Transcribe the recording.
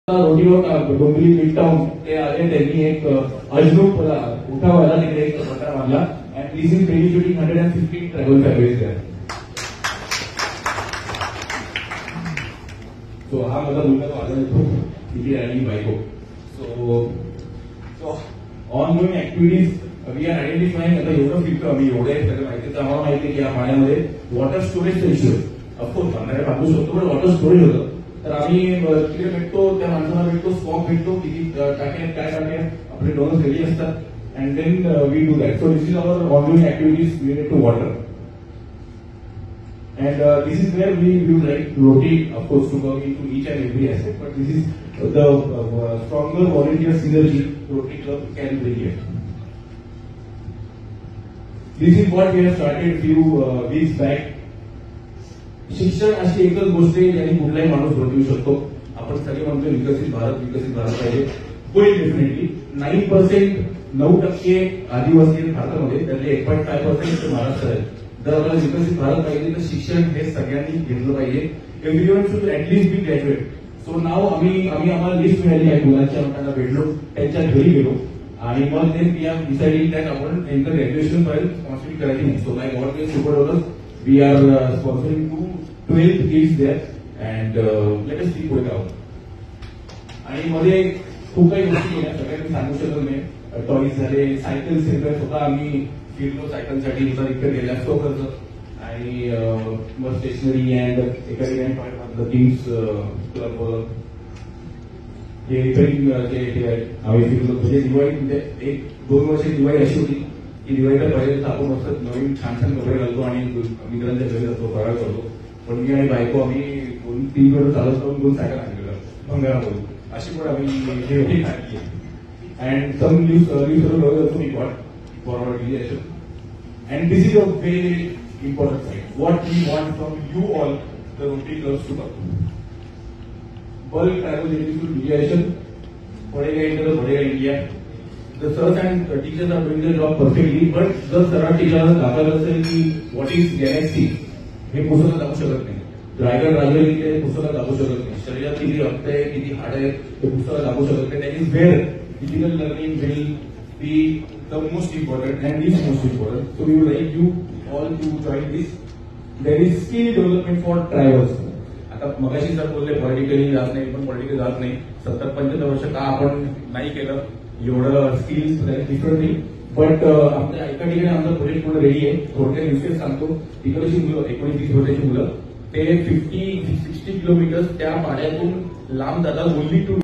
रोटीवर Dombivli mid town ते आले, त्यांनी एक अजनूक उठावायला तिकडे एक पत्रा मारला. And this is benefiting 150 tribal families there. So हा माझा मुलगा तो आला येतो तिथे आणि बायको. So ongoing activities we are identifying. आता एवढं फिरतो आम्ही, एवढे सगळं माहिती, तर आम्हाला माहिती आहे की या पाण्यामध्ये वॉटर स्टोरेजचा इश्यू आहे. ऑफकोर्स बांधायला बांधू शकतो, पण वॉटर स्टोरेज होतं. तर आम्ही तिकडे भेटतो, त्या माणसाला भेटतो, स्पॉट भेटतो, किती टाक्या काय टाक्या आपले डोनर्स रेडी असतात. And then we do that. So this is our ongoing activities related to water. And this is where we would like Roti, of course, to come into each and every aspect. But this is the stronger volunteer synergy Roti Club can bring here. This is what we have started few weeks back. शिक्षण अशी एकच गोष्ट आहे ज्याने कुठलाही माणूस घडवू शकतो. आपण सगळे म्हणतो विकसित भारत पाहिजे. होईल डेफिनेटली. 9% आदिवासी भारतामध्ये, त्यातले 8.5% महाराष्ट्र आहे. जर आपल्याला विकसित भारत पाहिजे तर शिक्षण हे सगळ्यांनी घेतलं पाहिजे. Everyone should at least be graduate. So नाव आम्हाला लिस्ट मिळाली आहे. मुलांच्या लोकांना भेटलो, त्यांच्या घरी गेलो आणि मग ते डिसाइडिंग दॅट आपण नेमकं ग्रॅज्युएशन पर्यंत स्पॉन्सरिंग करायची नाही. So my god is super dollars. We are sponsoring to 12 kids there and let us see पुढे काय होतं. आणि मध्ये खूप काही गोष्टी केल्या, सगळ्यांनी सांगू शकत नाही. टॉईज झाले, सायकल सेंटर स्वतः आम्ही फिरलो सायकलसाठी, इकडे गेला असतो खर्च. आणि मग स्टेशनरी अँड एका ठिकाणी किंग्स क्लब हे रिपेरिंग आम्ही फिरलो. म्हणजे दिवाळी, म्हणजे 1-2 वर्ष दिवाळी अशी होती की दिवाळीला पहिले आपण मस्त नवीन छान कपडे घालतो आणि मित्रांच्या घरी जातो, फराळ करतो. पण मी आणि बायको आम्ही 2-3 वेळ चालत जाऊन 2 सायकल आणलेलं भंगारामधून. अशी पण आम्ही हे खाल्ली. And some news also we got for our realization. And this is a very important side. What we want from you all, the Rotary clubs to come. Bulk travel to deviation. पढ़ेगा inter बढ़ेगा India. The sirs and teachers are doing their job perfectly, but जर सराव teacher दाखवलं असेल की what is galaxy हे पुस्तकात दाखवू शकत नाही. ड्रॅगन राजवली ते पुस्तकात दाखवू शकत नाही. शरीरात किती रक्त आहे, किती हाड आहे, ते पुस्तकात दाखवू शकत नाही. That is where digital learning will be the most important and is most important. So we would like you all to join this. There is skill development for tribals. आता मगाशी सर बोलले पॉलिटिकली जात नाही, पण political जात नाही. 70-75 वर्ष का आपण नाही केलं एवढं स्किल्स डिफरंटली. बट आमच्या एका ठिकाणी आमचा प्रोजेक्ट म्हणून रेडी आहे. थोडक्यात विषय सांगतो. तिकडची मुलं 19-20 वर्षाची मुलं ते 50-60 किलोमीटर त्या पाड्यातून लांब जातात ओनली टू